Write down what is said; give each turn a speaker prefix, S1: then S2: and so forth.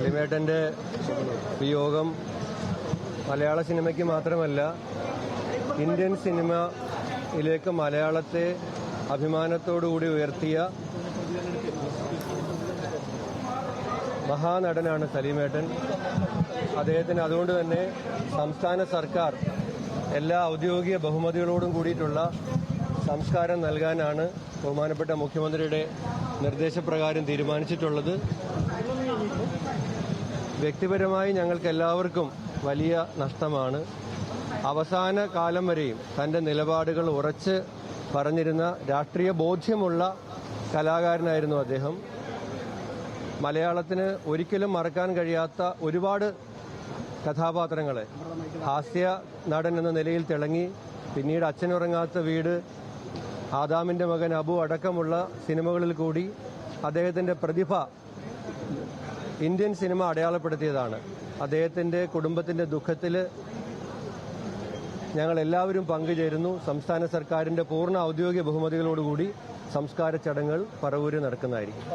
S1: സലിമേട്ടന്റെ വിയോഗം മലയാള സിനിമയ്ക്ക് മാത്രമല്ല ഇന്ത്യൻ സിനിമയിലേക്ക് മലയാളത്തെ അഭിമാനത്തോടുകൂടി ഉയർത്തിയ മഹാനടനാണ് സലിമേട്ടൻ. അദ്ദേഹത്തിന് അതുകൊണ്ട് തന്നെ സംസ്ഥാന സർക്കാർ എല്ലാ ഔദ്യോഗിക ബഹുമതികളോടും കൂടിയിട്ടുള്ള സംസ്കാരം നൽകാനാണ് ബഹുമാനപ്പെട്ട മുഖ്യമന്ത്രിയുടെ നിർദ്ദേശപ്രകാരം തീരുമാനിച്ചിട്ടുള്ളത്. വ്യക്തിപരമായി ഞങ്ങൾക്ക് എല്ലാവർക്കും വലിയ നഷ്ടമാണ്. അവസാന കാലം വരെയും തന്റെ നിലപാടുകൾ ഉറച്ച് പറഞ്ഞിരുന്ന രാഷ്ട്രീയ ബോധ്യമുള്ള കലാകാരനായിരുന്നു അദ്ദേഹം. മലയാളത്തിന് ഒരിക്കലും മറക്കാൻ കഴിയാത്ത ഒരുപാട് കഥാപാത്രങ്ങളെ ഹാസ്യ നടൻ എന്ന നിലയിൽ തിളങ്ങി. പിന്നീട് അച്ഛനുറങ്ങാത്ത വീട്, ആദാമിന്റെ മകൻ അബു അടക്കമുള്ള സിനിമകളിൽ കൂടി അദ്ദേഹത്തിന്റെ പ്രതിഭ ഇന്ത്യൻ സിനിമ അടയാളപ്പെടുത്തിയതാണ്. അദ്ദേഹത്തിന്റെ കുടുംബത്തിന്റെ ദുഃഖത്തിൽ ഞങ്ങൾ എല്ലാവരും പങ്കുചേരുന്നു. സംസ്ഥാന സർക്കാരിന്റെ പൂർണ്ണ ഔദ്യോഗിക ബഹുമതികളോടുകൂടി സംസ്കാര ചടങ്ങുകൾ പറവൂരിൽ നടക്കുന്നതായിരിക്കും.